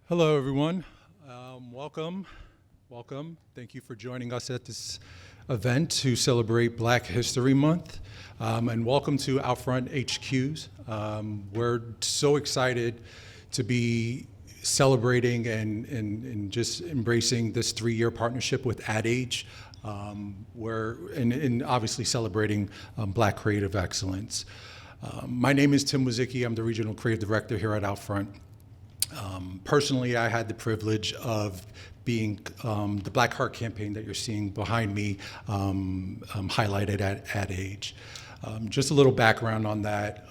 Hello, everyone. Welcome. Thank you for joining us at this event to celebrate Black History Month. And welcome to OUTFRONT HQs. We're so excited to be celebrating and just embracing this 3-year partnership with Age. And obviously celebrating Black creative excellence. My name is Tim Wazicki. I'm the Regional Creative Director here at OUTFRONT. Personally, I had the privilege of being the Black Heart campaign that you're seeing behind me highlighted at Age. Just a little background on that.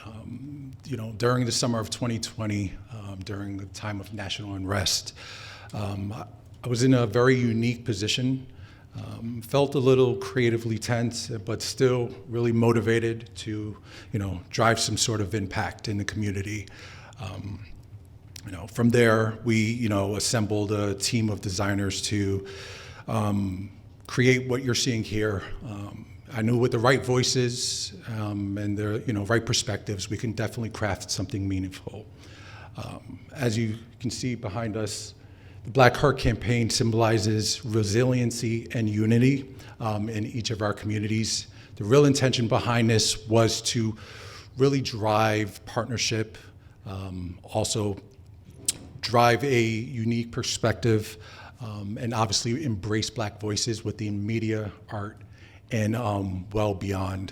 During the summer of 2020, during the time of national unrest, I was in a very unique position. Felt a little creatively tense, but still really motivated to, drive some sort of impact in the community. From there, we, assembled a team of designers to create what you're seeing here. I knew with the right voices and the, right perspectives, we can definitely craft something meaningful. As you can see behind us, the Black Heart campaign symbolizes resiliency and unity in each of our communities. The real intention behind this was to really drive partnership, also drive a unique perspective, and obviously embrace Black voices within media, art, and well beyond,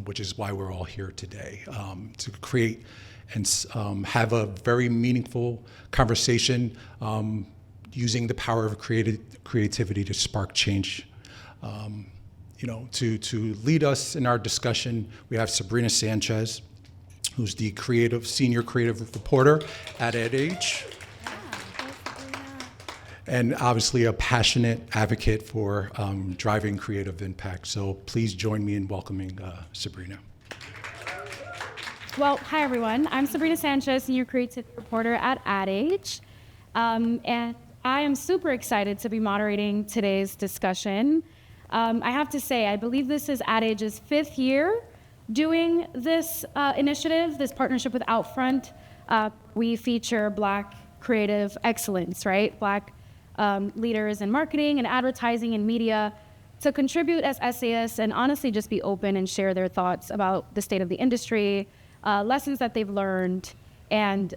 which is why we're all here today, to create and have a very meaningful conversation using the power of creativity to spark change. To lead us in our discussion, we have Sabrina Sanchez, who's the senior creative reporter at Age. And obviously a passionate advocate for driving creative impact. So please join me in welcoming Sabrina. Well, hi everyone. I'm Sabrina Sanchez, senior creative reporter at Age. And I am super excited to be moderating today's discussion. I have to say, I believe this is Age's 5th year doing this initiative, this partnership with OUTFRONT. We feature Black creative excellence, right? Black leaders in marketing and advertising and media to contribute as essayists and honestly just be open and share their thoughts about the state of the industry, lessons that they've learned, and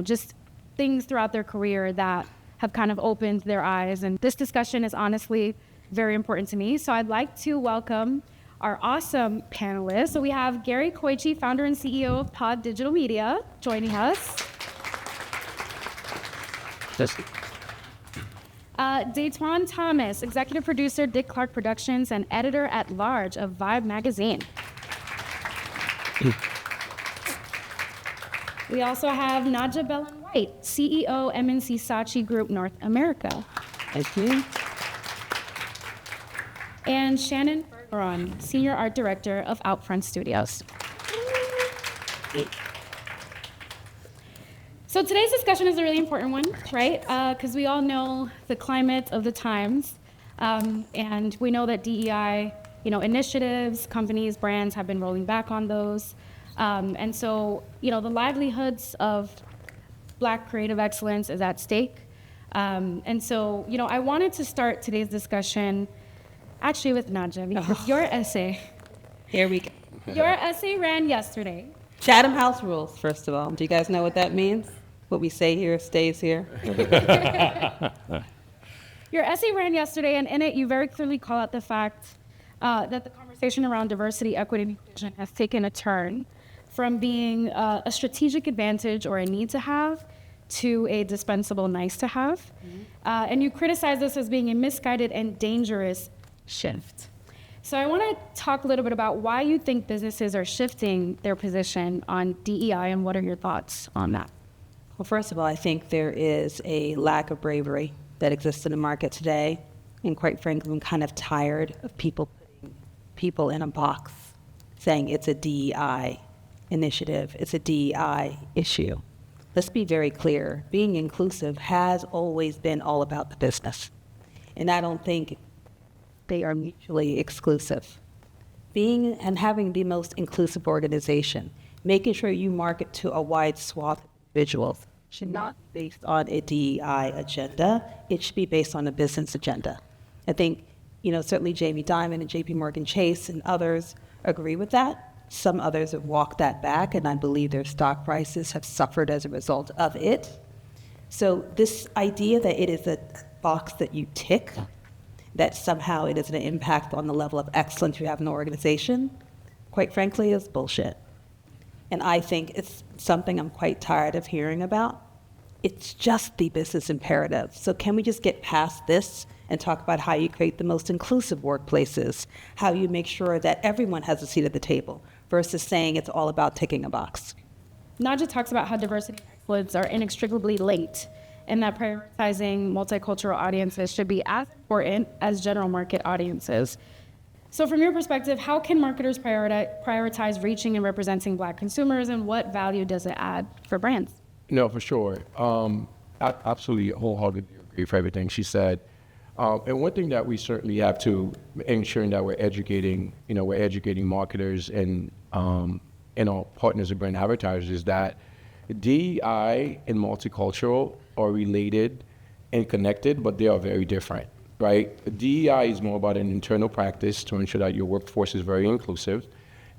just things throughout their career that have kind of opened their eyes. And this discussion is honestly very important to me. So I'd like to welcome our awesome panelists. So we have Gary Koichi, founder and CEO of Pod Digital Media, joining us. Daytwan Thomas, executive producer, Dick Clark Productions, and editor-at-large of Vibe magazine. We also have Nadja Bellin-White, CEO, MNC Saatchi Group North America. Thank you. And Shannon Bergeron, senior art director of OUTFRONT Studios. So today's discussion is a really important one, right? Because we all know the climate of the times, and we know that DEI, initiatives, companies, brands have been rolling back on those. And so, the livelihoods of Black creative excellence is at stake. And so, I wanted to start today's discussion actually with Nadja, because your essay. Here we go. Your essay ran yesterday. Chatham House rules, first of all. Do you guys know what that means? What we say here stays here. Your essay ran yesterday, and in it, you very clearly call out the fact that the conversation around diversity, equity, and inclusion has taken a turn from being a strategic advantage or a need to have to a dispensable nice to have. Mm-hmm. And you criticize this as being a misguided and dangerous shift. So I want to talk a little bit about why you think businesses are shifting their position on DEI, and what are your thoughts on that? Well, first of all, I think there is a lack of bravery that exists in the market today. And quite frankly, I'm kind of tired of people putting people in a box saying it's a DEI initiative, it's a DEI issue. Let's be very clear. Being inclusive has always been all about the business. And I don't think they are mutually exclusive. Being and having the most inclusive organization, making sure you market to a wide swath of individuals, should not be based on a DEI agenda. It should be based on a business agenda. I think, certainly Jamie Dimon and JP Morgan Chase and others agree with that. Some others have walked that back, and I believe their stock prices have suffered as a result of it. So this idea that it is a box that you tick, that somehow it is an impact on the level of excellence you have in the organization, quite frankly, is bullshit. And I think it's something I'm quite tired of hearing about. It's just the business imperative. So can we just get past this and talk about how you create the most inclusive workplaces, how you make sure that everyone has a seat at the table, versus saying it's all about ticking a box. Naja talks about how diversity and excellence are inextricably linked, and that prioritizing multicultural audiences should be as important as general market audiences. So from your perspective, how can marketers prioritize reaching and representing Black consumers, and what value does it add for brands? No, for sure. I absolutely wholeheartedly agree with everything she said. And one thing that we certainly have to ensuring that we're educating marketers and our partners and brand advertisers is that DEI and multicultural are related and connected, but they are very different, right? DEI is more about an internal practice to ensure that your workforce is very inclusive,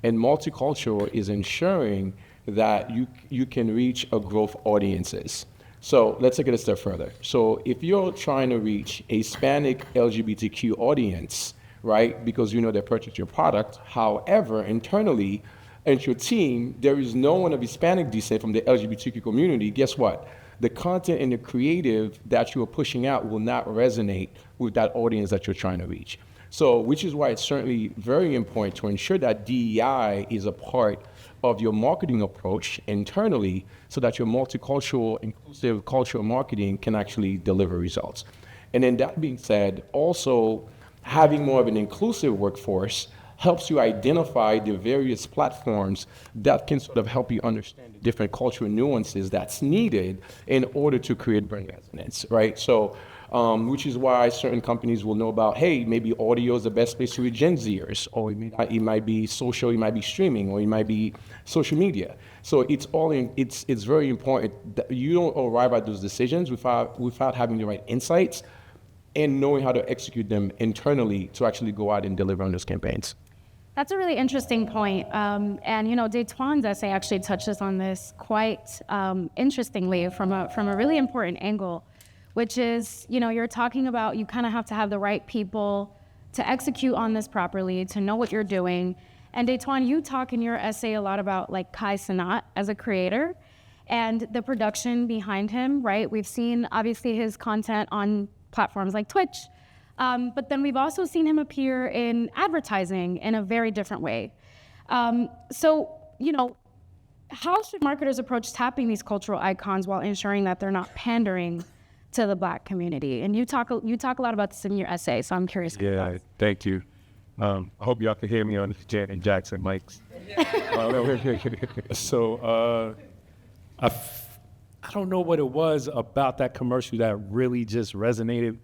and multicultural is ensuring that you can reach a growth audiences. So let's take it a step further. So if you're trying to reach a Hispanic LGBTQ audience, right, because they purchased your product, however, internally, and your team, there is no one of Hispanic descent from the LGBTQ community, guess what? The content and the creative that you are pushing out will not resonate with that audience that you're trying to reach. So, which is why it's certainly very important to ensure that DEI is a part of your marketing approach internally so that your multicultural, inclusive cultural marketing can actually deliver results. And then that being said, also having more of an inclusive workforce helps you identify the various platforms that can sort of help you understand the different cultural nuances that's needed in order to create brand resonance, right? So, which is why certain companies will know about, hey, maybe audio is the best place to reach Gen Zers, or it might be social, it might be streaming, or it might be social media. So it's very important that you don't arrive at those decisions without having the right insights and knowing how to execute them internally to actually go out and deliver on those campaigns. That's a really interesting point. And Daytwan's essay actually touches on this quite interestingly from a really important angle, which is, you're talking about you kind of have to have the right people to execute on this properly, to know what you're doing. And Daytwan, you talk in your essay a lot about Kai Cenat as a creator and the production behind him, right? We've seen obviously his content on platforms like Twitch, but then we've also seen him appear in advertising in a very different way. So, how should marketers approach tapping these cultural icons while ensuring that they're not pandering to the Black community? And you talk a lot about this in your essay, so I'm curious. Yeah, thank you. I hope y'all can hear me on the Janet Jackson mics. So I don't know what it was about that commercial that really just resonated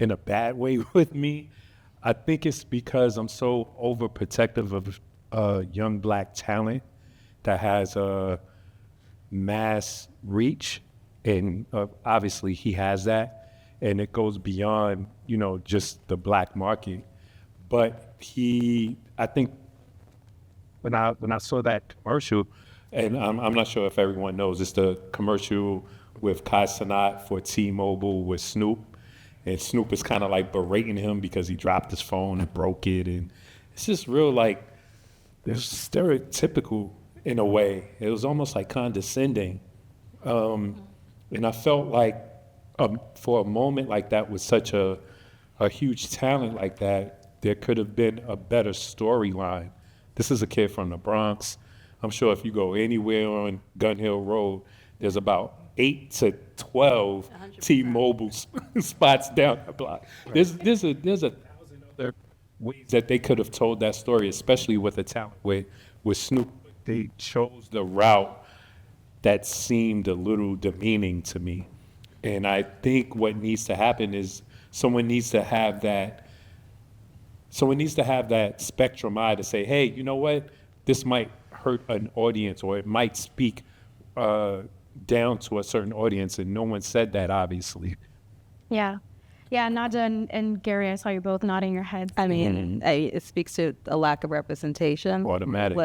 in a bad way with me. I think it's because I'm so overprotective of young Black talent that has a mass reach, and obviously he has that, and it goes beyond just the Black market. But I think when I saw that commercial, and I'm not sure if everyone knows, it's the commercial with Kai Cenat for T-Mobile with Snoop. And Snoop is kind of berating him because he dropped his phone and broke it. And it's just real there's stereotypical in a way. It was almost condescending. And I felt for a moment like that with such a huge talent like that, there could have been a better storyline. This is a kid from the Bronx. I'm sure if you go anywhere on Gun Hill Road, there's about 8 to 12 100%. T-Mobile spots down the block. Right. There's a thousand other ways that they could have told that story, especially with the talent with Snoop. They chose the route that seemed a little demeaning to me. And I think what needs to happen is someone needs to have that spectrum eye to say, hey, you know what? This might hurt an audience, or it might speak down to a certain audience, and no one said that, obviously. Yeah. Yeah, Naja and Gary, I saw you both nodding your heads. I mean, it speaks to a lack of representation. Automatic.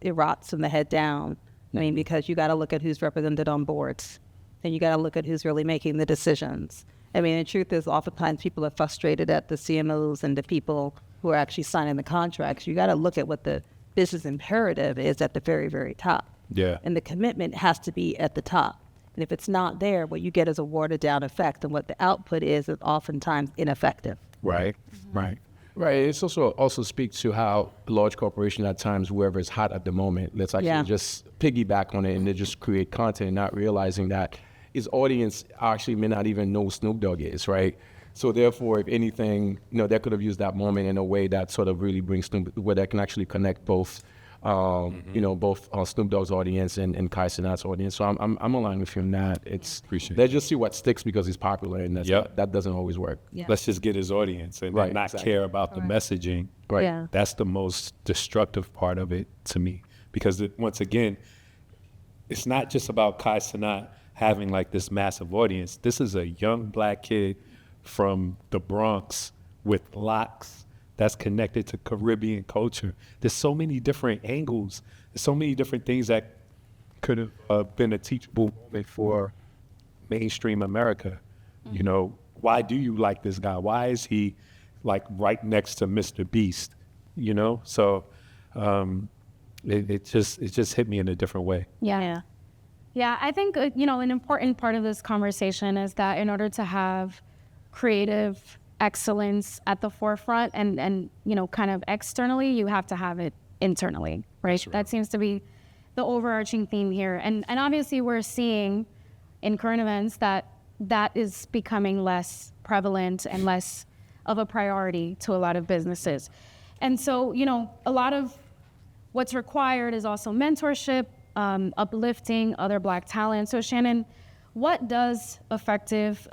It rots from the head down. I mean, because you got to look at who's represented on boards, and you got to look at who's really making the decisions. I mean, the truth is, oftentimes people are frustrated at the CMOs and the people who are actually signing the contracts. You got to look at what the business imperative is at the very, very top. Yeah. And the commitment has to be at the top. And if it's not there, what you get is a watered down effect, and what the output is oftentimes ineffective. Right. Right. Right. It's also speaks to how large corporations at times, whoever is hot at the moment, let's actually just piggyback on it and they just create content, not realizing that his audience actually may not even know who Snoop Dogg is, right? So therefore, if anything, they could have used that moment in a way that sort of really brings Snoop, where they can actually connect both, both Snoop Dogg's audience and Kai Cenat's audience. So I'm aligned with you on that. Appreciate they just see what sticks because he's popular, and that doesn't always work. Yeah. Let's just get his audience and Right, not exactly. care about the messaging. Right. Yeah. That's the most destructive part of it to me, because once again, it's not just about Kai Cenat having like this massive audience. This is a young black kid from the Bronx with locks that's connected to Caribbean culture. There's so many different angles. There's so many different things that could have been a teachable moment for mainstream America. You know, why do you like this guy? Why is he like right next to Mr. Beast? You know, so it just hit me in a different way. Yeah. Yeah, I think, an important part of this conversation is that in order to have creative excellence at the forefront and kind of externally, you have to have it internally, right? That seems to be the overarching theme here. And obviously we're seeing in current events that is becoming less prevalent and less of a priority to a lot of businesses. And so, a lot of what's required is also mentorship, uplifting other Black talent. So Shannon, what does effective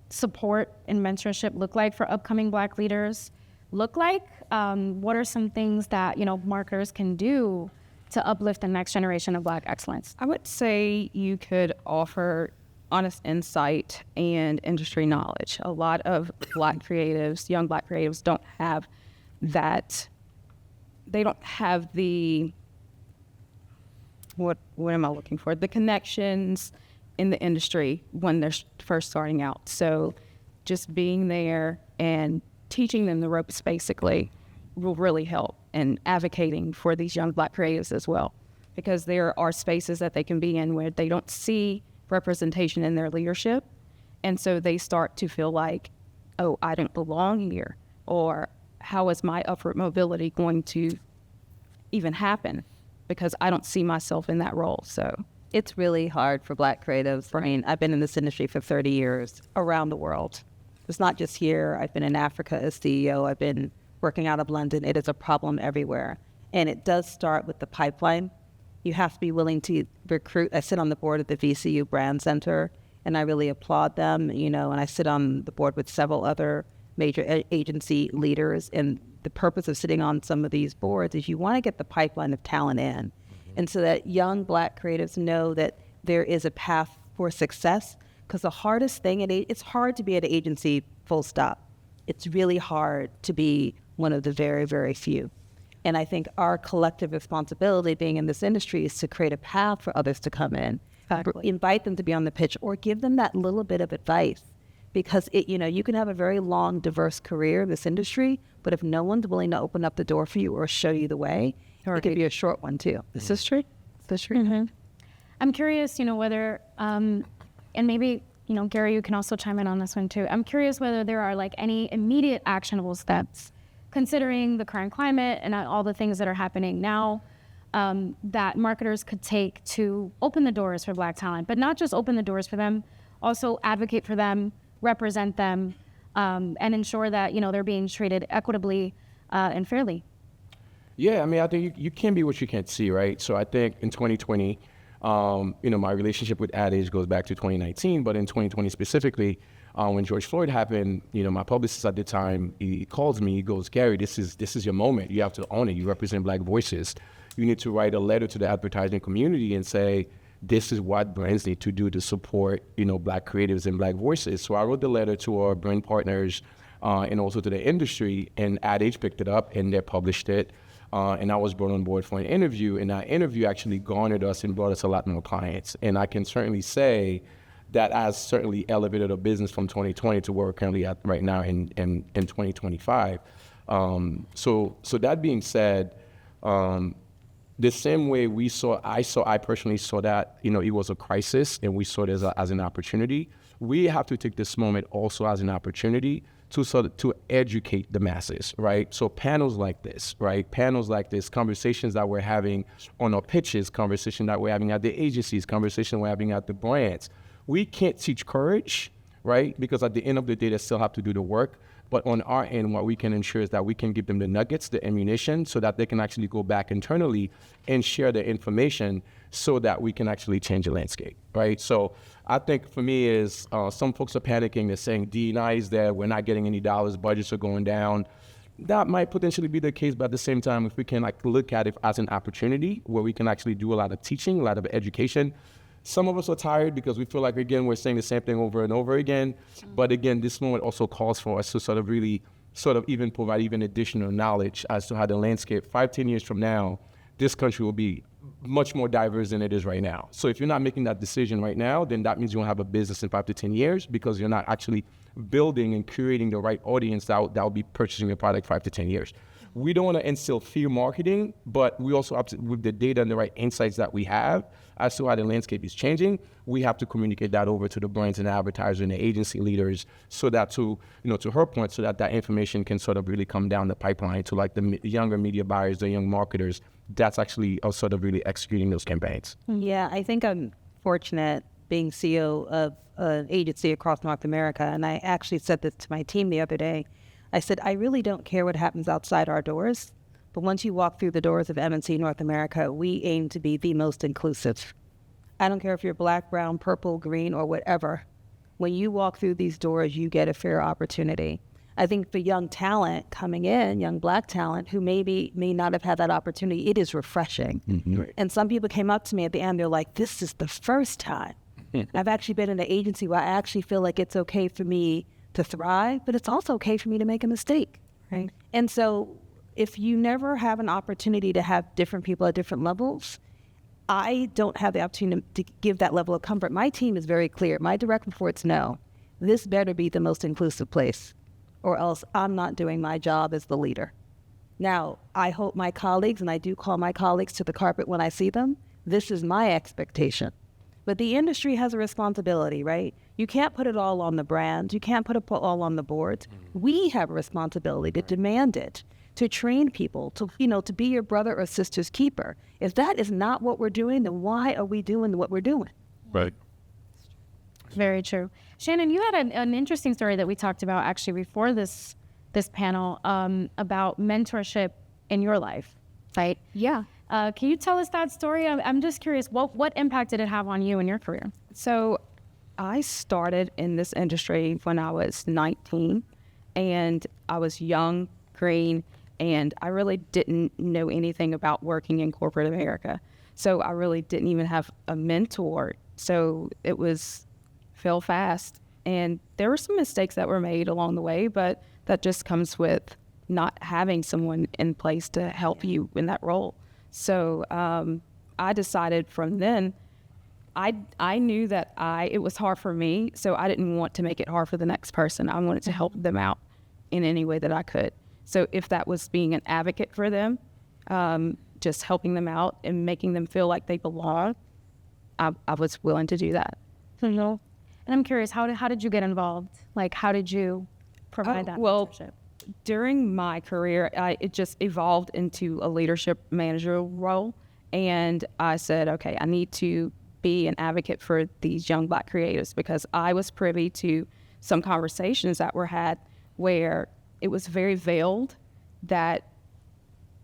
support and mentorship look like for upcoming Black leaders? What are some things that, marketers can do to uplift the next generation of Black excellence? I would say you could offer honest insight and industry knowledge. A lot of Black creatives, young Black creatives, don't have that. They don't have the, what am I looking for? The connections in the industry when they're first starting out. So just being there and teaching them the ropes basically will really help, and advocating for these young Black creatives as well, because there are spaces that they can be in where they don't see representation in their leadership. And so they start to feel like, oh, I don't belong here, or how is my upward mobility going to even happen, because I don't see myself in that role. So It's really hard for Black creatives. I mean, I've been in this industry for 30 years around the world. It's not just here. I've been in Africa as CEO. I've been working out of London. It is a problem everywhere. And it does start with the pipeline. You have to be willing to recruit. I sit on the board of the VCU Brand Center, and I really applaud them, and I sit on the board with several other major agency leaders. And the purpose of sitting on some of these boards is you want to get the pipeline of talent in. And so that young Black creatives know that there is a path for success, because the hardest thing, it's hard to be at an agency, full stop. It's really hard to be one of the very, very few. And I think our collective responsibility being in this industry is to create a path for others to come in, invite them to be on the pitch, or give them that little bit of advice. Because you can have a very long, diverse career in this industry, but if no one's willing to open up the door for you or show you the way, it could be a short one too. This is true. Mm-hmm. I'm curious, whether, and maybe, Gary, you can also chime in on this one too. I'm curious whether there are like any immediate actionable steps, considering the current climate and all the things that are happening now, that marketers could take to open the doors for Black talent, but not just open the doors for them, also advocate for them, represent them, and ensure that, they're being treated equitably and fairly. Yeah, I mean, I think you can be what you can't see, right? So I think in 2020, my relationship with Ad Age goes back to 2019, but in 2020 specifically, when George Floyd happened, my publicist at the time, he calls me, he goes, Gary, this is your moment. You have to own it. You represent Black voices. You need to write a letter to the advertising community and say, this is what brands need to do to support, Black creatives and Black voices. So I wrote the letter to our brand partners and also to the industry, and Ad Age picked it up and they published it. And I was brought on board for an interview, and that interview actually garnered us and brought us a lot more clients. And I can certainly say that has certainly elevated our business from 2020 to where we're currently at right now in 2025. So that being said, the same way I personally saw that, it was a crisis, and we saw it as an opportunity. We have to take this moment also as an opportunity to educate the masses, right? So panels like this, right? Panels like this, conversations that we're having on our pitches, conversation that we're having at the agencies, conversation we're having at the brands. We can't teach courage, right? Because at the end of the day, they still have to do the work. But on our end, what we can ensure is that we can give them the nuggets, the ammunition, so that they can actually go back internally and share the information so that we can actually change the landscape, right? So I think for me is some folks are panicking. They're saying D&I is there. We're not getting any dollars. Budgets are going down. That might potentially be the case, but at the same time, if we can look at it as an opportunity where we can actually do a lot of teaching, a lot of education. Some of us are tired because we feel like, again, we're saying the same thing over and over again. But again, this moment also calls for us to even provide even additional knowledge as to how the landscape 5-10 years from now, this country will be much more diverse than it is right now. So if you're not making that decision right now, then that means you won't have a business in 5 to 10 years because you're not actually building and curating the right audience that will be purchasing your product 5 to 10 years. We don't want to instill fear marketing, but we also have to, with the data and the right insights that we have as to how the landscape is changing, we have to communicate that over to the brands and advertisers and the agency leaders so that to her point, so that information can sort of really come down the pipeline to like the younger media buyers, the young marketers, that's actually sort of really executing those campaigns. Yeah, I think I'm fortunate being CEO of an agency across North America, and I actually said this to my team the other day. I said, I really don't care what happens outside our doors, but once you walk through the doors of M&C North America, we aim to be the most inclusive. I don't care if you're black, brown, purple, green, or whatever. When you walk through these doors, you get a fair opportunity. I think for young talent coming in, young black talent who may not have had that opportunity, it is refreshing. Mm-hmm. And some people came up to me at the end, they're like, this is the first time I've actually been in an agency where I actually feel like it's okay for me to thrive, but it's also okay for me to make a mistake, right? And so if you never have an opportunity to have different people at different levels, I don't have the opportunity to give that level of comfort. My team is very clear. My direct reports know this better be the most inclusive place, or else I'm not doing my job as the leader. Now, I hope my colleagues, and I do call my colleagues to the carpet when I see them, this is my expectation. But the industry has a responsibility, right? You can't put it all on the brand. You can't put it all on the boards. We have a responsibility to demand it, to train people, to be your brother or sister's keeper. If that is not what we're doing, then why are we doing what we're doing? Right. Very true. Shannon, you had an interesting story that we talked about actually before this panel about mentorship in your life, right? Yeah. Can you tell us that story? I'm just curious, what impact did it have on you in your career? So I started in this industry when I was 19, and I was young, green, and I really didn't know anything about working in corporate America. So I really didn't even have a mentor. So it was fail fast. And there were some mistakes that were made along the way, but that just comes with not having someone in place to help you in that role. So I decided from then, I knew that it was hard for me, so I didn't want to make it hard for the next person. I wanted to help them out in any way that I could. So if that was being an advocate for them, just helping them out and making them feel like they belong, I was willing to do that. And I'm curious, how did you get involved? Like, how did you provide that mentorship? During my career, it just evolved into a leadership manager role. And I said, okay, I need to be an advocate for these young Black creatives, because I was privy to some conversations that were had where it was very veiled that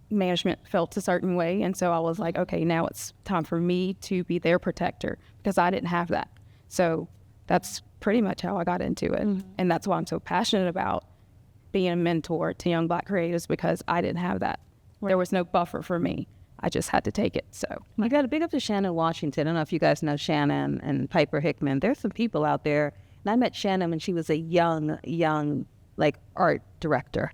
management felt a certain way. And so I was like, okay, now it's time for me to be their protector, because I didn't have that. So that's pretty much how I got into it. Mm-hmm. And that's why I'm so passionate about being a mentor to young Black creatives, because I didn't have that. Right. There was no buffer for me. I just had to take it. So You got to big up to Shannon Washington. I don't know if you guys know Shannon and Piper Hickman. There's some people out there. And I met Shannon when she was a young, like art director.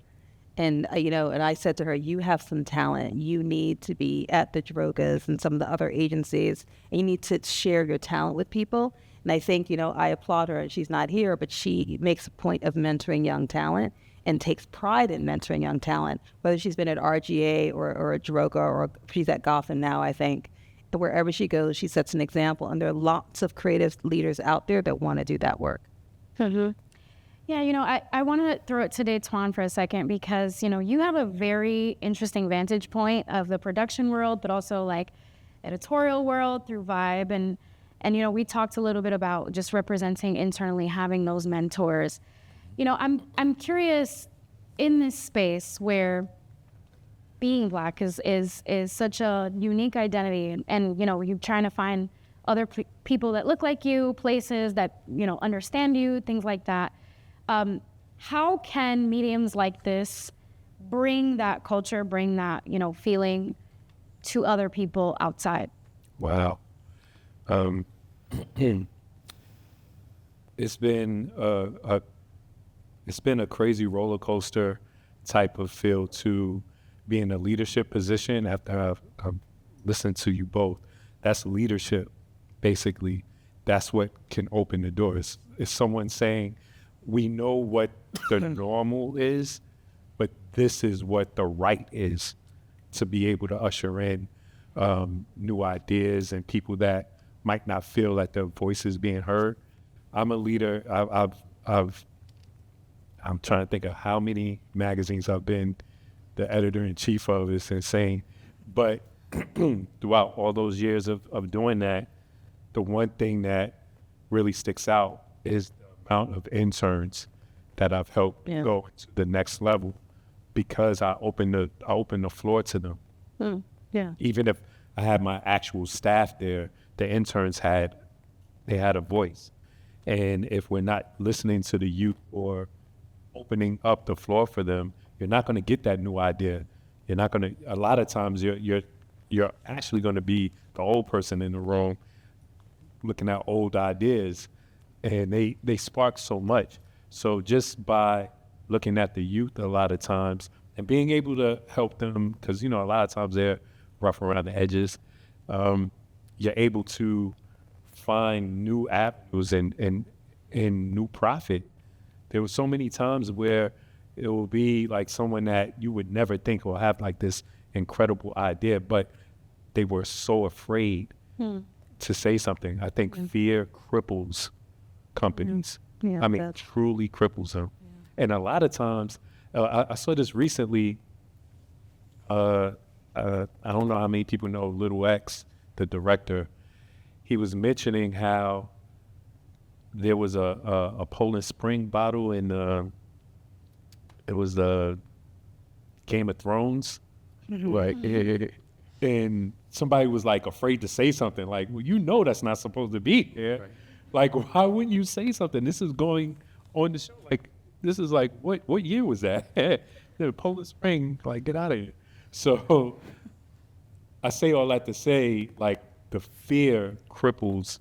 And, and I said to her, you have some talent. You need to be at the Drogas and some of the other agencies. And you need to share your talent with people. And I think, I applaud her, and she's not here, but she makes a point of mentoring young talent and takes pride in mentoring young talent, whether she's been at RGA or at Droga, or she's at Gotham now, I think. Wherever she goes, she sets an example. And there are lots of creative leaders out there that want to do that work. Yeah, I want to throw it to Datewan for a second because, you have a very interesting vantage point of the production world, but also like editorial world through Vibe. And we talked a little bit about just representing internally, having those mentors. I'm curious in this space where being Black is such a unique identity, and you're trying to find other people that look like you, places that understand you, things like that. How can mediums like this bring that culture, bring that feeling to other people outside? Wow. It's been a crazy roller coaster type of feel to be in a leadership position after I've listened to you both. That's leadership, basically. That's what can open the doors. It's someone saying, we know what the normal is, but this is what the right is, to be able to usher in new ideas and people that might not feel that their voice is being heard. I'm a leader. I'm trying to think of how many magazines I've been the editor-in-chief of. It's insane. But throughout all those years of doing that, the one thing that really sticks out is the amount of interns that I've helped go to the next level because I opened the floor to them. Yeah. Even if I had my actual staff there, the interns had a voice. And if we're not listening to the youth or opening up the floor for them, you're not going to get that new idea. You're not going to. A lot of times, you're actually going to be the old person in the room, looking at old ideas, and they spark so much. So just by looking at the youth, a lot of times, and being able to help them, because a lot of times they're rough around the edges. You're able to find new avenues and new profit. There were so many times where it will be like someone that you would never think will have like this incredible idea, but they were so afraid to say something. I think fear cripples companies. Yeah, I mean, truly cripples them. Yeah. And a lot of times, I saw this recently. I don't know how many people know Little X, the director. He was mentioning how there was a Poland Spring bottle in it was the Game of Thrones, right? And somebody was like afraid to say something, like, well, that's not supposed to be there. Right. Like, why wouldn't you say something? This is going on the show. Like, this is like, what year was that? The Poland Spring, like, get out of here. So I say all that to say, like, the fear cripples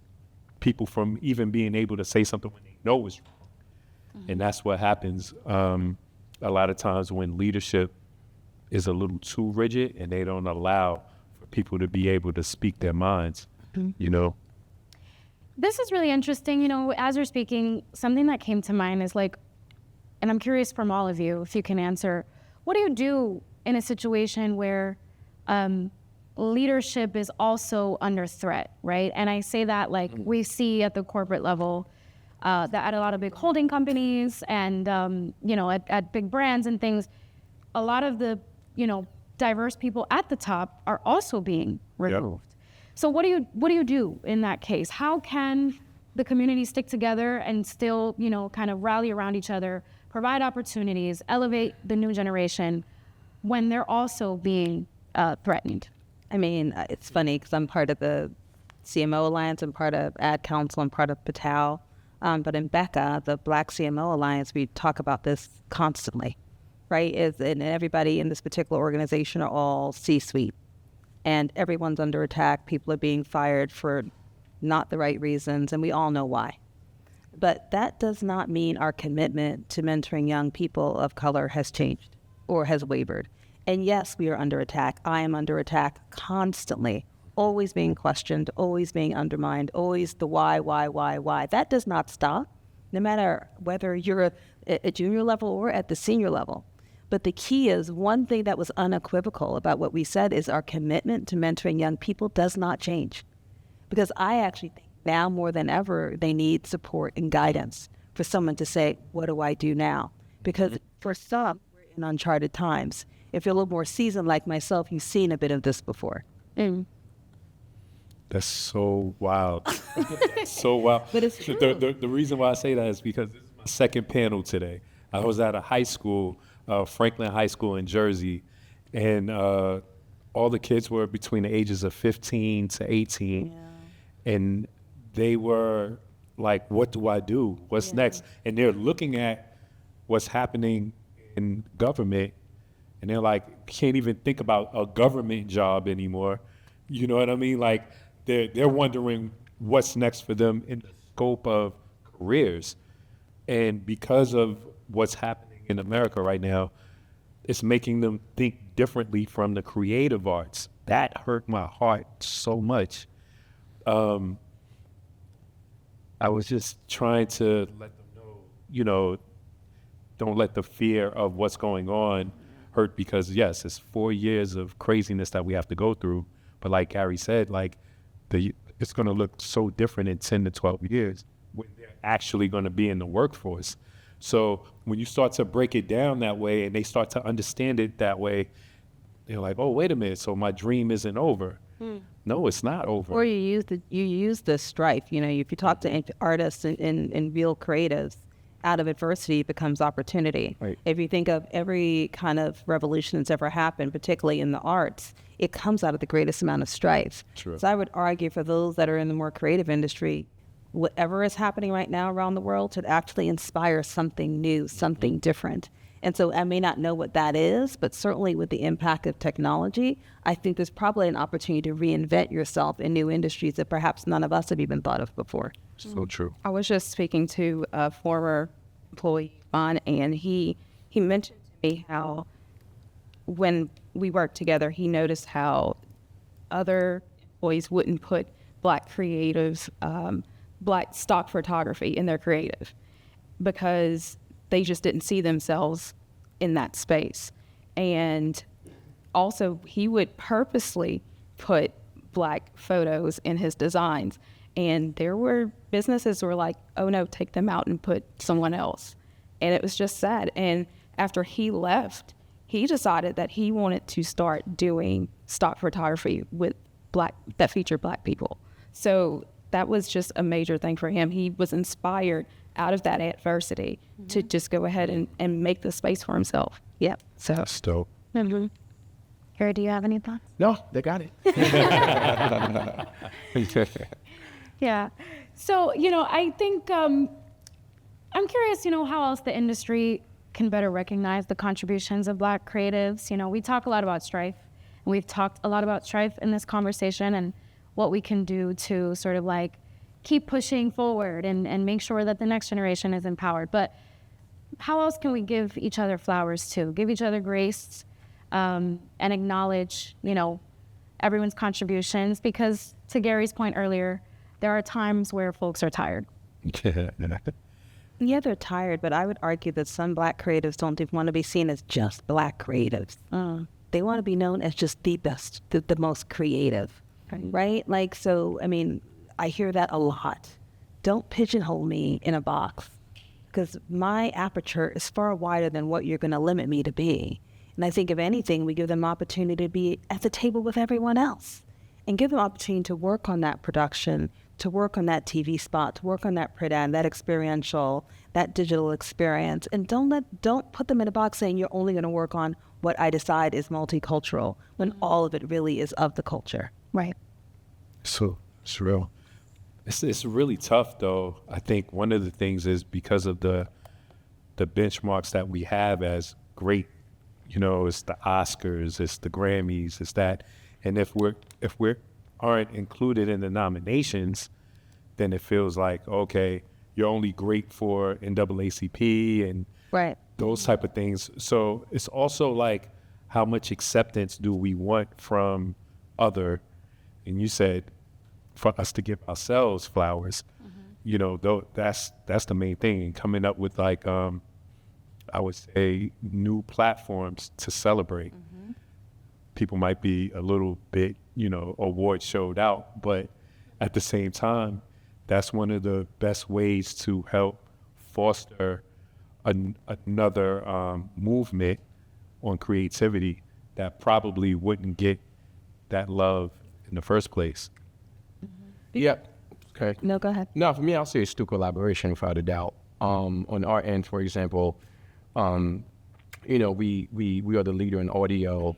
people from even being able to say something when they know it's wrong. And that's what happens a lot of times when leadership is a little too rigid and they don't allow for people to be able to speak their minds, This is really interesting. As you're speaking, something that came to mind is like, and I'm curious from all of you, if you can answer, what do you do in a situation where leadership is also under threat, right? And I say that like we see at the corporate level that at a lot of big holding companies and, at big brands and things, a lot of the, diverse people at the top are also being removed. Yep. So what do you do in that case? How can the community stick together and still, kind of rally around each other, provide opportunities, elevate the new generation when they're also being threatened? I mean, it's funny because I'm part of the CMO Alliance, I'm part of Ad Council, I'm part of Patal. But in Becca, the Black CMO Alliance, we talk about this constantly, right? And everybody in this particular organization are all C-suite. and everyone's under attack. People are being fired for not the right reasons, and we all know why. But that does not mean our commitment to mentoring young people of color has changed or has wavered. And yes, we are under attack. I am under attack constantly, always being questioned, always being undermined, always the why. That does not stop, no matter whether you're at junior level or at the senior level. But the key is, one thing that was unequivocal about what we said is our commitment to mentoring young people does not change. Because I actually think now more than ever, they need support and guidance for someone to say, what do I do now? Because for some, we're in uncharted times. If you're a little more seasoned like myself, you've seen a bit of this before. That's so wild. That's so wild. But it's true. The reason why I say that is because this is my second panel today. I was at a high school, Franklin High School in Jersey, and all the kids were between the ages of 15 to 18. Yeah. And they were like, what do I do? What's next? And they're looking at what's happening in government, and they're like, can't even think about a government job anymore. You know what I mean? Like, they're wondering what's next for them in the scope of careers. And because of what's happening in America right now, it's making them think differently from the creative arts. That hurt my heart so much. I was just trying to let them know, you know, don't let the fear of what's going on hurt, because yes, it's 4 years of craziness that we have to go through. But like Gary said, like it's going to look so different in 10 to 12 years when they're actually going to be in the workforce. So when you start to break it down that way and they start to understand it that way, they're like, oh, wait a minute, so my dream isn't over. No, it's not over. Or you use the strife. You know, if you talk to artists and real creatives, out of adversity becomes opportunity. Right. If you think of every kind of revolution that's ever happened, particularly in the arts, it comes out of the greatest amount of strife. True. So I would argue for those that are in the more creative industry, whatever is happening right now around the world should actually inspire something new, something different. And so I may not know what that is, but certainly with the impact of technology, I think there's probably an opportunity to reinvent yourself in new industries that perhaps none of us have even thought of before. So true. I was just speaking to a former employee, Vaughn, and he mentioned to me how when we worked together, he noticed how other employees wouldn't put Black creatives, Black stock photography in their creative because they just didn't see themselves in that space. And also, he would purposely put Black photos in his designs. And there were businesses who were like, oh no, take them out and put someone else. And it was just sad. And after he left, he decided that he wanted to start doing stock photography with that featured Black people. So that was just a major thing for him. He was inspired out of that adversity to just go ahead and make the space for himself. Yep. So. That's dope. Harry, do you have any thoughts? No, they got it. Yeah. So, I think I'm curious, how else the industry can better recognize the contributions of Black creatives. We talk a lot about strife, and we've talked a lot about strife in this conversation and what we can do to sort of like keep pushing forward and make sure that the next generation is empowered. But how else can we give each other flowers too? Give each other grace and acknowledge, everyone's contributions, because to Gary's point earlier, there are times where folks are tired. Yeah, they're tired, but I would argue that some Black creatives don't even want to be seen as just Black creatives. They want to be known as just the best, the most creative, right? Like, so, I mean, I hear that a lot. Don't pigeonhole me in a box, because my aperture is far wider than what you're going to limit me to be. And I think if anything, we give them opportunity to be at the table with everyone else and give them opportunity to work on that production, to work on that TV spot, to work on that print ad, that experiential, that digital experience. And don't put them in a box saying you're only going to work on what I decide is multicultural, when all of it really is of the culture. Right. So it's real. It's really tough, though. I think one of the things is because of the benchmarks that we have as great, it's the Oscars, it's the Grammys, it's that. And if we aren't included in the nominations, then it feels like, okay, you're only great for NAACP and Right. those type of things. So it's also like, how much acceptance do we want from other, and you said for us to give ourselves flowers, you know, though that's the main thing. And coming up with like, I would say new platforms to celebrate. People might be a little bit, you know, award showed out, but at the same time, that's one of the best ways to help foster another movement on creativity that probably wouldn't get that love in the first place. Yeah. Okay. No, go ahead. No, for me, I'll say it's through collaboration without a doubt. On our end, for example, you know, we are the leader in audio,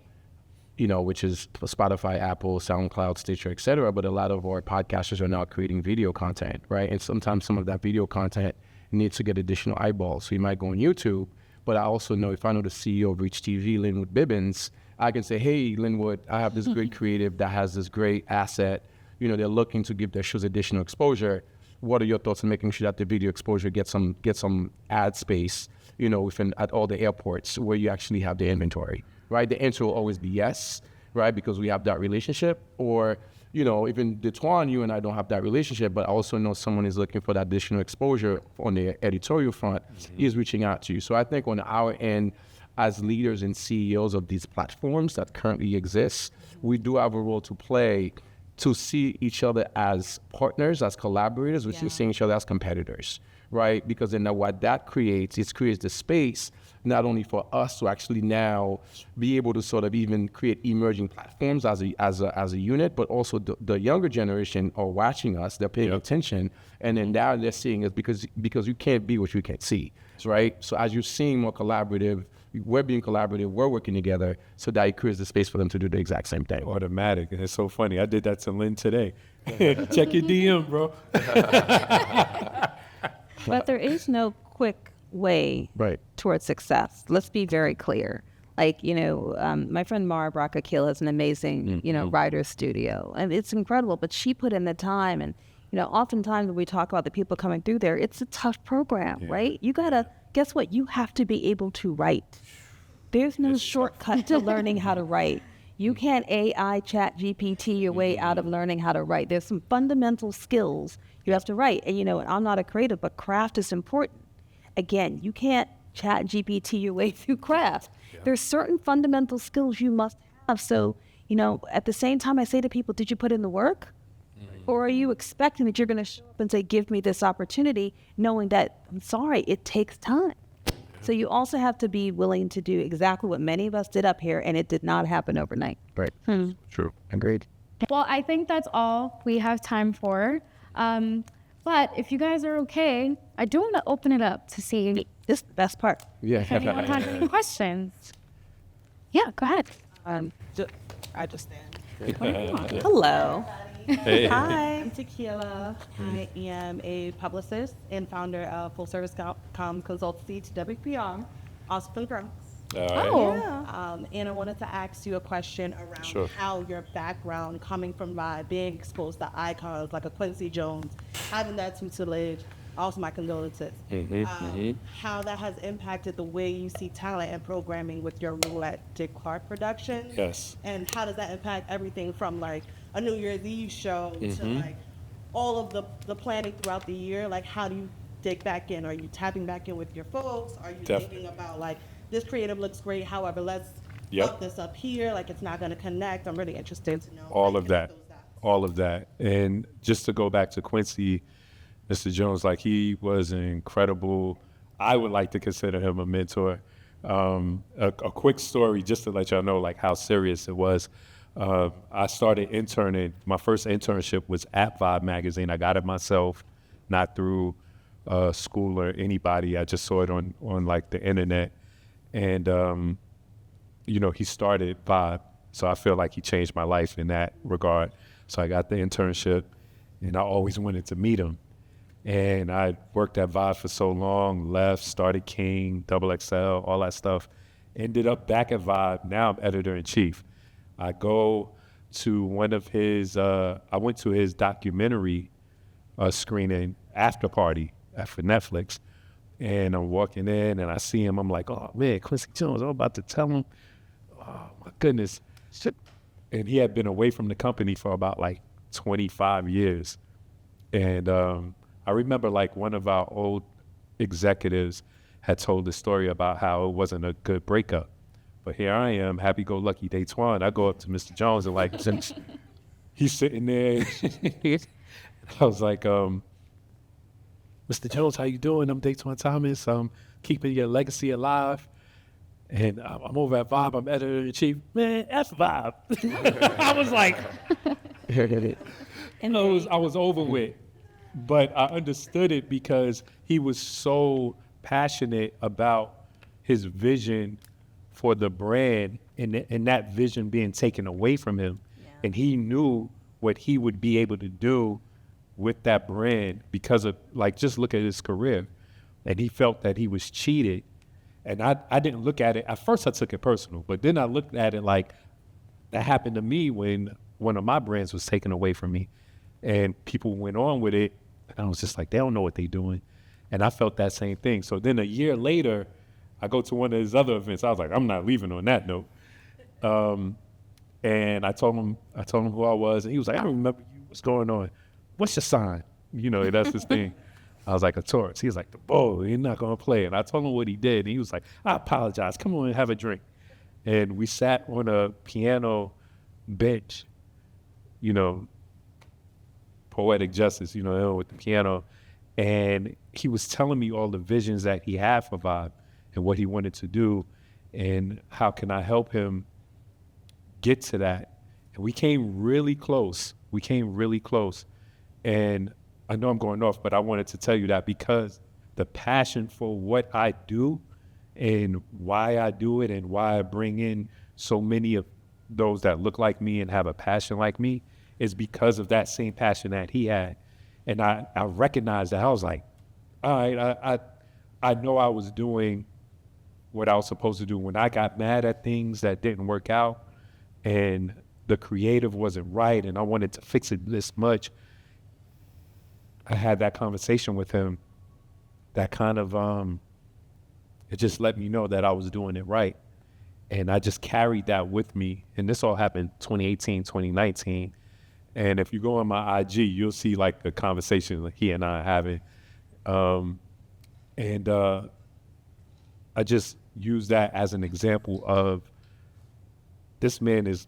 you know, which is Spotify, Apple, SoundCloud, Stitcher, et cetera. But a lot of our podcasters are now creating video content, right? And sometimes some of that video content needs to get additional eyeballs. So you might go on YouTube, but I also know if I know the CEO of Reach TV, Linwood Bibbins, I can say, hey, Linwood, I have this great creative that has this great asset. You know, they're looking to give their shows additional exposure. What are your thoughts on making sure that the video exposure gets some ad space, you know, at all the airports where you actually have the inventory, right? The answer will always be yes, right? Because we have that relationship. Or, you know, even Detwan, you and I don't have that relationship, but I also know someone is looking for that additional exposure on the editorial front, is reaching out to you. So I think on our end, as leaders and CEOs of these platforms that currently exist, we do have a role to play to see each other as partners, as collaborators, which is seeing each other as competitors, right? Because then what that creates, it creates the space not only for us to actually now be able to sort of even create emerging platforms as a unit, but also the younger generation are watching us, they're paying attention, and then now they're seeing us because you can't be what you can't see, right? So as you're seeing more collaborative, we're being collaborative, we're working together, so that it creates the space for them to do the exact same thing. Automatic. And it's so funny. I did that to Lynn today. Check your DM, bro. But there is no quick way Right. towards success. Let's be very clear. Like, you know, my friend Mara Bracakil has an amazing, you know, writer's studio. And it's incredible, but she put in the time. And, you know, oftentimes when we talk about the people coming through there, it's a tough program, right? You got to, guess what? You have to be able to write. There's no shortcut to learning how to write. You can't AI chat GPT your way out of learning how to write. There's some fundamental skills you have to write. And, you know, I'm not a creative, but craft is important. Again, you can't chat GPT your way through craft. There's certain fundamental skills you must have. So, you know, at the same time, I say to people, did you put in the work? Or are you expecting that you're going to show up and say, give me this opportunity, knowing that, I'm sorry, it takes time. So you also have to be willing to do exactly what many of us did up here, and it did not happen overnight. Right. True. Agreed. Well, I think that's all we have time for. But if you guys are okay, I do want to open it up to see This is the best part. Yeah. if anyone has any questions. Yeah, go ahead. I just stand. Hello. Hi, I'm Tequila. I am a publicist and founder of full service consultancy to WPR, also for the Bronx. Oh. And I wanted to ask you a question around how your background coming from being exposed to icons like a Quincy Jones, having that tutelage, also my condolences, how that has impacted the way you see talent and programming with your role at Dick Clark Productions. Yes. And how does that impact everything from like a New Year's Eve show to like all of the planning throughout the year? Like, how do you dig back in? Are you tapping back in with your folks? Are you thinking about like, this creative looks great, however, let's up this up here, like it's not going to connect? I'm really interested to know. All how of you that. connect those dots. All of that. And just to go back to Quincy, Mr. Jones, like he was an incredible, I would like to consider him a mentor. A quick story just to let y'all know like how serious it was. I started interning. My first internship was at Vibe magazine. I got it myself, not through school or anybody. I just saw it on like the internet. And, you know, he started Vibe. So I feel like he changed my life in that regard. So I got the internship and I always wanted to meet him. And I worked at Vibe for so long, left, started King, Double XL, all that stuff. Ended up back at Vibe. Now I'm editor-in-chief. I go to one of his, I went to his documentary screening after party for Netflix. And I'm walking in and I see him. I'm like, oh man, Quincy Jones, I'm about to tell him. Oh my goodness. Shit. And he had been away from the company for about like 25 years. And I remember like one of our old executives had told the story about how it wasn't a good breakup. But here I am, happy-go-lucky Daytwan. I go up to Mr. Jones and like, he's sitting there. I was like, Mr. Jones, how you doing? I'm Daytwan Thomas. I'm keeping your legacy alive. And I'm over at Vibe. I'm editor-in-chief. Man, F Vibe. I was like, I was over with. But I understood it because he was so passionate about his vision for the brand and that vision being taken away from him. Yeah. And he knew what he would be able to do with that brand because of, like, just look at his career. And he felt that he was cheated. And I didn't look at it, at first I took it personal, but then I looked at it like that happened to me when one of my brands was taken away from me and people went on with it. And I was just like, they don't know what they're doing. And I felt that same thing. So then a year later, I go to one of his other events. I was like, I'm not leaving on that note. And I told him who I was. And he was like, I remember you. What's going on? What's your sign? You know, that's his thing. I was like, a Taurus. He was like, the bull, you're not going to play. And I told him what he did. And he was like, I apologize. Come on and have a drink. And we sat on a piano bench, you know, poetic justice, you know, with the piano. And he was telling me all the visions that he had for Vibe and what he wanted to do and how can I help him get to that. And we came really close. And I know I'm going off, but I wanted to tell you that because the passion for what I do and why I do it and why I bring in so many of those that look like me and have a passion like me is because of that same passion that he had. And I recognized that. I was like, all right, I know I was doing what I was supposed to do. When I got mad at things that didn't work out and the creative wasn't right and I wanted to fix it this much, I had that conversation with him that kind of, it just let me know that I was doing it right. And I just carried that with me. And this all happened 2018, 2019. And if you go on my IG, you'll see like the conversation that he and I are having. I just use that as an example of this man is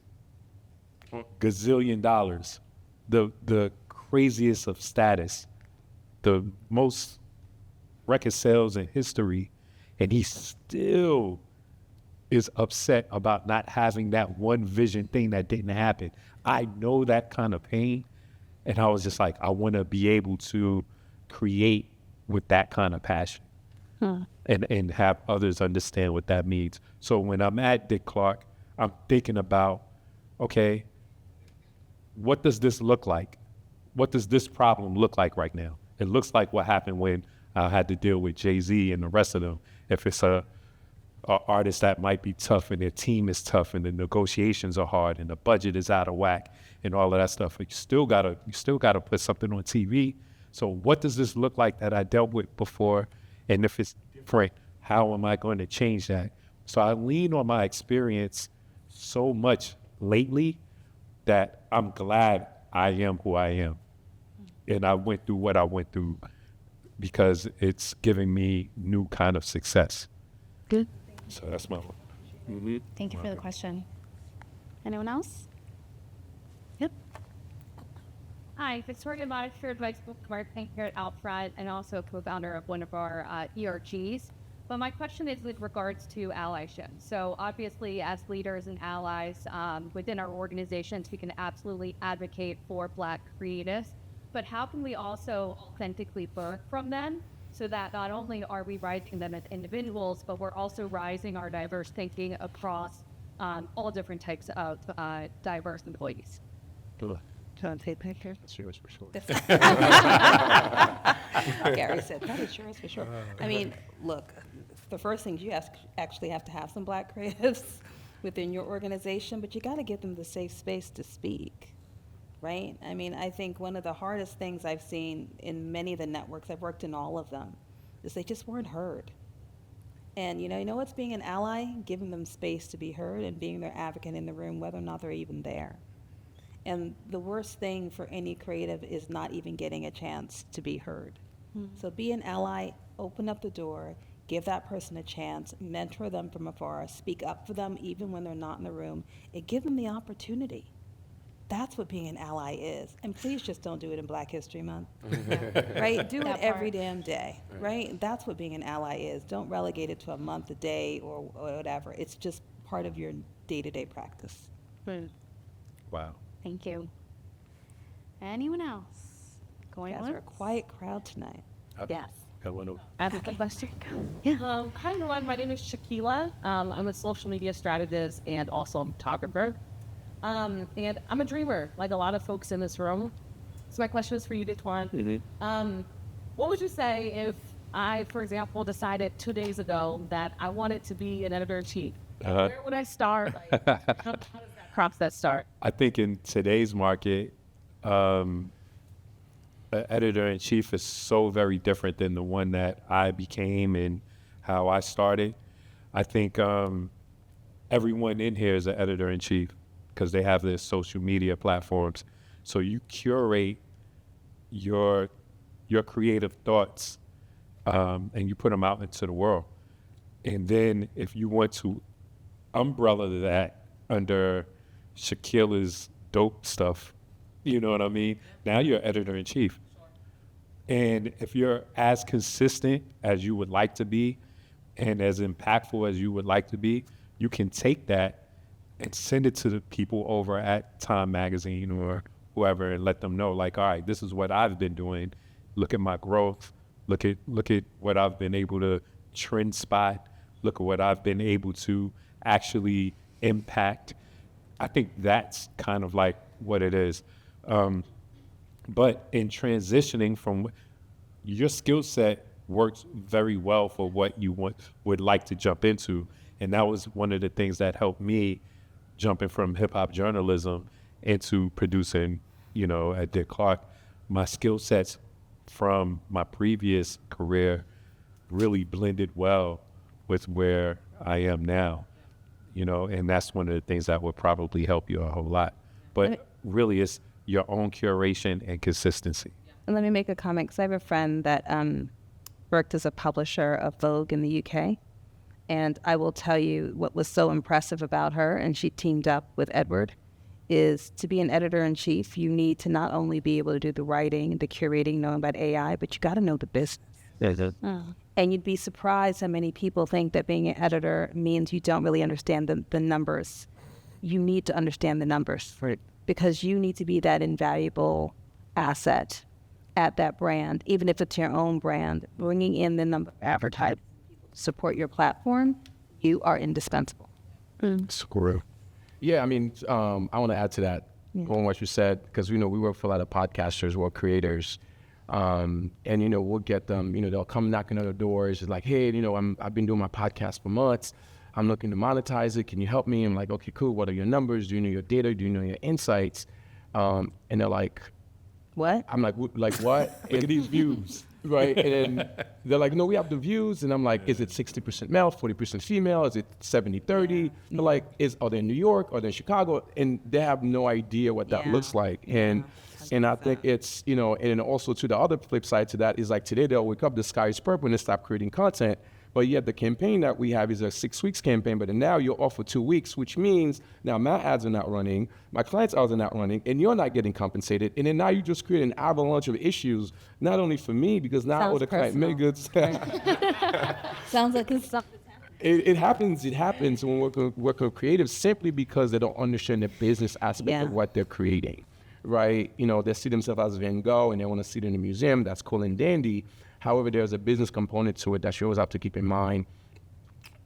gazillion dollars, the craziest of status, the most record sales in history, and he still is upset about not having that one vision thing that didn't happen. I know that kind of pain, and I was just like, I want to be able to create with that kind of passion and have others understand what that means. So when I'm at Dick Clark, I'm thinking about, okay, what does this look like? What does this problem look like right now? It looks like what happened when I had to deal with Jay-Z and the rest of them. If it's a artist that might be tough and their team is tough and the negotiations are hard and the budget is out of whack and all of that stuff, but you still gotta put something on TV. So what does this look like that I dealt with before? And if it's different, how am I going to change that? So I lean on my experience so much lately that I'm glad I am who I am. And I went through what I went through because it's giving me new kind of success. Good. So that's my one. Mm-hmm. Thank you for the question. Anyone else? Yep. Hi, Victoria Monitor, Vice Marketing here at OUTFRONT and also a co-founder of one of our ERGs. But my question is with regards to allyship. So obviously as leaders and allies within our organizations, we can absolutely advocate for Black creatives, but how can we also authentically learn from them so that not only are we rising them as individuals, but we're also rising our diverse thinking across all different types of diverse employees? Do you want to take pictures? That's yours for sure. Gary said, that is yours for sure. I mean, look, the first thing you actually have to have some Black creatives. within your organization, but you got to give them the safe space to speak, right? I mean, I think one of the hardest things I've seen in many of the networks, I've worked in all of them, is they just weren't heard. And you know what's being an ally? Giving them space to be heard and being their advocate in the room, whether or not they're even there. And the worst thing for any creative is not even getting a chance to be heard. So be an ally, open up the door, give that person a chance, mentor them from afar, speak up for them even when they're not in the room, and give them the opportunity. That's what being an ally is. And please just don't do it in Black History Month, right? Do it every damn day, right? That's what being an ally is. Don't relegate it to a month, a day, or whatever. It's just part of your day-to-day practice. Wow. Thank you. Anyone else? Going You guys are a once? quiet crowd tonight. Yes. Got one over. I have a question. Hi everyone, my name is Shakila. I'm a social media strategist and also a photographer. And I'm a dreamer, like a lot of folks in this room. So my question is for you, Ditwan. What would you say if I, for example, decided 2 days ago that I wanted to be an editor-in-chief? Where would I start? Like, how does that process start? I think in today's market, an editor-in-chief is so very different than the one that I became and how I started. I think everyone in here is an editor-in-chief because they have their social media platforms. So you curate your creative thoughts and you put them out into the world. And then if you want to umbrella that under Shaquila's dope stuff, you know what I mean? Now you're editor-in-chief. And if you're as consistent as you would like to be and as impactful as you would like to be, you can take that and send it to the people over at Time Magazine or whoever and let them know, like, all right, this is what I've been doing. Look at my growth. Look at what I've been able to trend spot. Look at what I've been able to actually impact. I think that's kind of like what it is. But in transitioning from your skill set works very well for what you would like to jump into. And that was one of the things that helped me jumping from hip hop journalism into producing, at Dick Clark. My skill sets from my previous career really blended well with where I am now, and that's one of the things that would probably help you a whole lot. But really it's your own curation and consistency. And let me make a comment, because I have a friend that worked as a publisher of Vogue in the UK. And I will tell you what was so impressive about her, and she teamed up with Edward, is to be an editor-in-chief, you need to not only be able to do the writing, the curating, knowing about AI, but you got to know the business. And you'd be surprised how many people think that being an editor means you don't really understand the numbers. You need to understand the numbers. Right. Because you need to be that invaluable asset at that brand, even if it's your own brand, bringing in the number of advertisers, support your platform, you are indispensable. Screw. Yeah, I mean, I want to add to that on what you said, because we work for a lot of podcasters or creators, and we'll get them. They'll come knocking on the doors. It's like, hey, I've been doing my podcast for months. I'm looking to monetize it. Can you help me? I'm like, okay, cool. What are your numbers? Do you know your data? Do you know your insights? And they're like, What? I'm like what? Look at these views, right? And then they're like, no, we have the views. And I'm like, is it 60% male, 40% female? Is it 70-30? They're like, are they in New York? Are they in Chicago? And they have no idea what that looks like. And I think it's, and also to the other flip side to that is like today they'll wake up, the sky is purple and they stop creating content. But yet the campaign that we have is a 6 weeks campaign, but now you're off for 2 weeks, which means now my ads are not running, my clients' ads are not running, and you're not getting compensated. And then now you just create an avalanche of issues, not only for me, because now all the client goods. Sounds like it's something. It happens when we work with creatives simply because they don't understand the business aspect of what they're creating, right? They see themselves as Van Gogh and they want to see it in a museum. That's cool and dandy. However, there's a business component to it that you always have to keep in mind.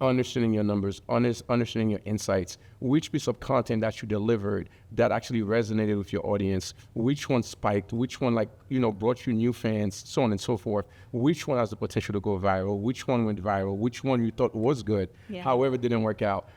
Understanding your numbers, understanding your insights, which piece of content that you delivered that actually resonated with your audience, which one spiked, which one brought you new fans, so on and so forth, which one has the potential to go viral, which one went viral, which one you thought was good, however didn't work out.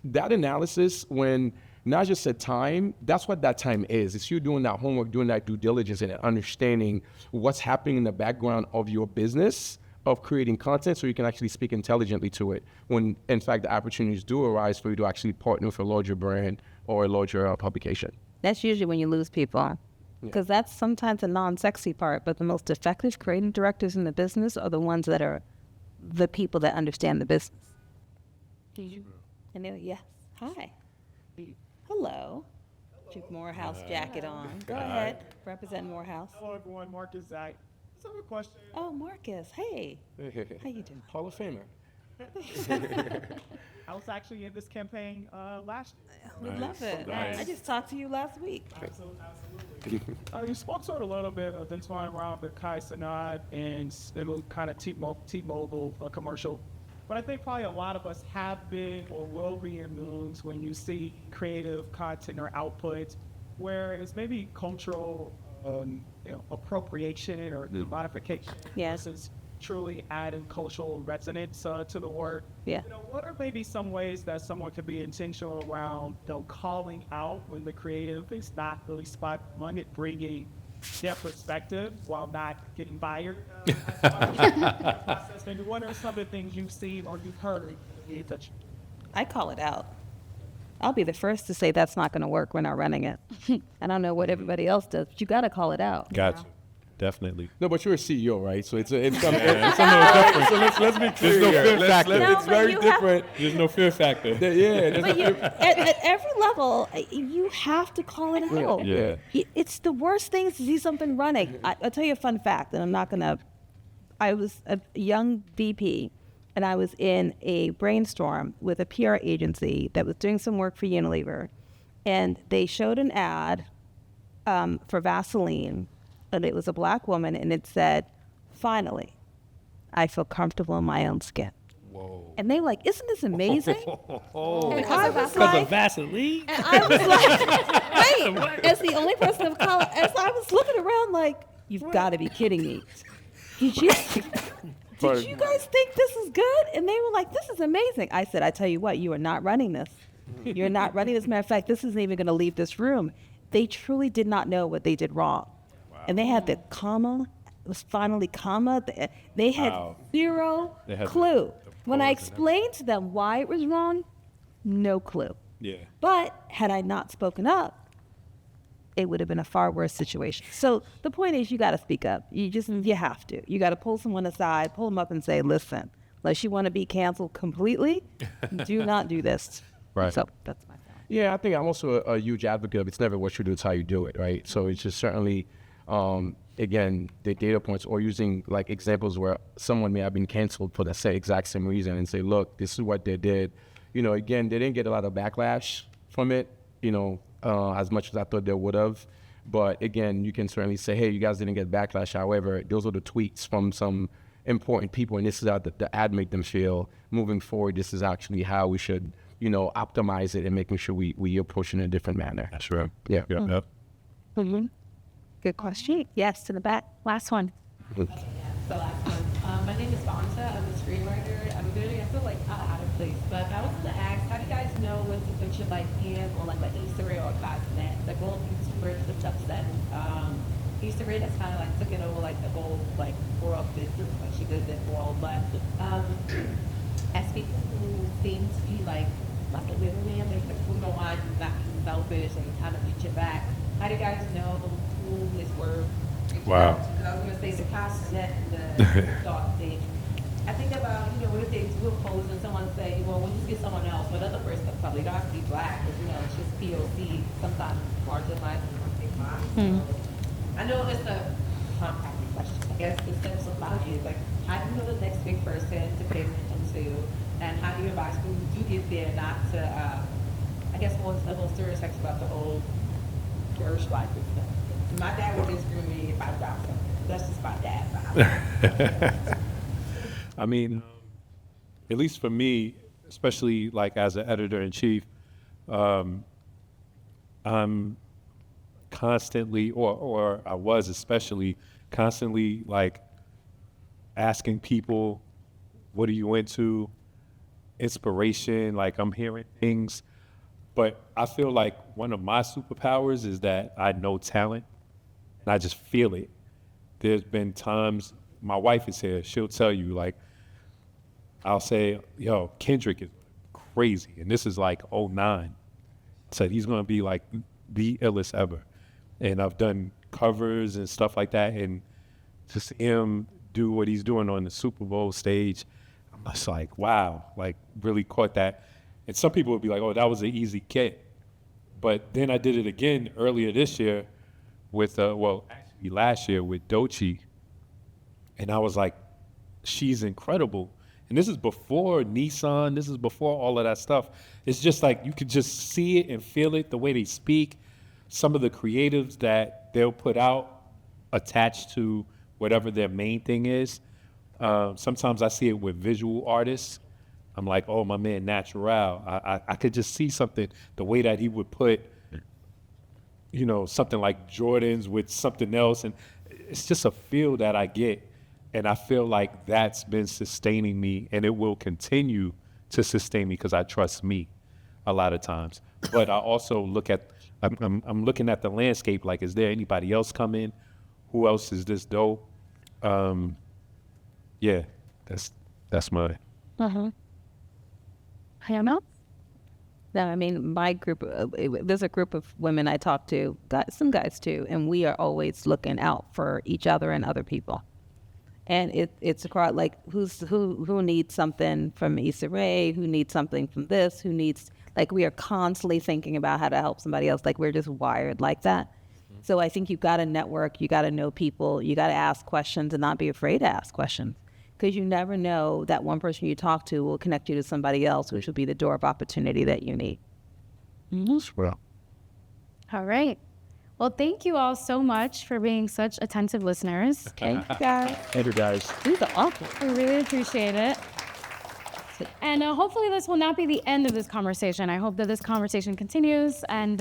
that analysis, when not just at time, that's what that time is. It's you doing that homework, doing that due diligence, and understanding what's happening in the background of your business, of creating content, so you can actually speak intelligently to it. When, in fact, the opportunities do arise for you to actually partner with a larger brand or a larger publication. That's usually when you lose people, because that's sometimes a non-sexy part, but the most effective creative directors in the business are the ones that are the people that understand the business. Yes. Hi. Hello. With your Morehouse jacket on. Go ahead. Represent Morehouse. Hello, everyone. Marcus Zach. Just have a question. Oh, Marcus. Hey. How you doing? Hall of Famer. I was actually in this campaign last year. We love it. Nice. I just talked to you last week. Absolutely. You spoke sort of a little bit of the time around the Kai Cenat and little kind of T-Mobile commercial. But I think probably a lot of us have been or will be in moods when you see creative content or output where it's maybe cultural appropriation or modification Yes. versus truly adding cultural resonance to the work. Yeah. What are maybe some ways that someone could be intentional around calling out when the creative is not really spot on it, bringing their perspective while not getting fired? Maybe what are some of the things you've seen or you've heard? I call it out. I'll be the first to say that's not going to work. We're not running it. I don't know what everybody else does, but you got to call it out. Gotcha. Definitely. No, but you're a CEO, right? So it's a It's a little different. so let's be clear. There's no here. fear factor. No, It's but very you different. There's no fear factor. Yeah. But you, at every level, you have to call it out. Yeah. It's the worst thing is to see something running. I'll tell you a fun fact, and I'm not going to. I was a young VP, and I was in a brainstorm with a PR agency that was doing some work for Unilever, and they showed an ad for Vaseline, and it was a black woman, and it said, "Finally, I feel comfortable in my own skin." Whoa. And they were like, "Isn't this amazing?" And I was like, Vaseline? and I was like, wait, as the only person of color, as I was looking around like, you've got to be kidding me. Did you guys think this is good? And they were like, this is amazing. I said, I tell you what, you are not running this. You're not running this. Matter of fact, this isn't even going to leave this room. They truly did not know what they did wrong. Wow. And they had the comma, it was finally comma. They had zero clue. When I explained to them why it was wrong, no clue. Yeah. But had I not spoken up, it would have been a far worse situation. So the point is, you got to speak up. You have to. You got to pull someone aside, pull them up and say, listen, unless you want to be canceled completely, do not do this. Right. So that's my thought. Yeah, I think I'm also a huge advocate of it's never what you do, it's how you do it, right? So it's just certainly, again, the data points or using like examples where someone may have been canceled for the exact same reason and say, look, this is what they did. Again, they didn't get a lot of backlash from it, as much as I thought they would have. But again, you can certainly say, hey, you guys didn't get backlash. However, those are the tweets from some important people, and this is how the ad made them feel. Moving forward, this is actually how we should, optimize it and making sure we approach it in a different manner. That's right. Yeah. Yep. Mm-hmm. Good question. Yes, to the back. Last one. The last one. My name is Bonta. I'm a screenwriter. I feel like out of place, but I was going to ask, how do you guys know when to put your hand or like an Easter egg or a cosmet? Like all YouTubers and stuff that Easter egg that's kind of like taking over like the whole like world business, like she did that world. But as people who seem to be like a middleman, they who don't want not being selfish and kind of reach your back. How do you guys know who is worth? Wow. Because I was going to say the cosmet and the dark stage. I think about, what if they do a pose and someone say, well, we'll just get someone else, but another person probably don't have to be black, because, it's just POC, sometimes marginalized and something. I know it's a compounding question. I guess the sense of value is like, how do you know the next big person to pay attention to, and how do you advise people who do get there not to, I guess, a little stereotypes about the old Irish black people. My dad would disagree with me if I dropped something. That's just my dad. I mean, at least for me, especially like as an editor-in-chief, I'm constantly, or I was especially constantly like asking people, what are you into? inspiration, like I'm hearing things. But I feel like one of my superpowers is that I know talent and I just feel it. There's been times, my wife is here, she'll tell you, like, I'll say, yo, Kendrick is crazy. And this is like '09. Said he's going to be like the illest ever. And I've done covers and stuff like that. And to see him do what he's doing on the Super Bowl stage, I'm just like, wow, like really caught that. And some people would be like, oh, that was an easy kit. But then I did it again earlier this year with, actually last year with Doechii. And I was like, she's incredible. And this is before Nissan. This is before all of that stuff. It's just like you could just see it and feel it, the way they speak. Some of the creatives that they'll put out attached to whatever their main thing is. Sometimes I see it with visual artists. I'm like, oh, my man, Natural. I could just see something, the way that he would put, you know, something like Jordans with something else. And it's just a feel that I get. And I feel like that's been sustaining me, and it will continue to sustain me because I trust me a lot of times. But I also look at, I'm looking at the landscape, like, is there anybody else coming? Who else is this dope? Yeah, that's my. Hannah? No, I mean, my group, there's a group of women I talk to, some guys too, and we are always looking out for each other and other people. And it's across, like, who needs something from Issa Rae, who needs something from this, who needs, like, we are constantly thinking about how to help somebody else. Like, we're just wired like that. So I think you've got to network, you got to know people, you got to ask questions and not be afraid to ask questions. Because you never know that one person you talk to will connect you to somebody else, which will be the door of opportunity that you need. Well, All right. Well, thank you all so much for being such attentive listeners. Thank you, guys. Andrew, guys. These are awful. I really appreciate it. And hopefully this will not be the end of this conversation. I hope that this conversation continues, and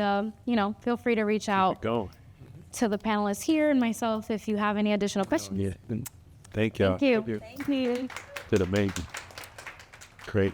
feel free to reach out Go. to the panelists here and myself if you have any additional questions. Yeah. Thank y'all. Thank you. Thank you. Did amazing. Great.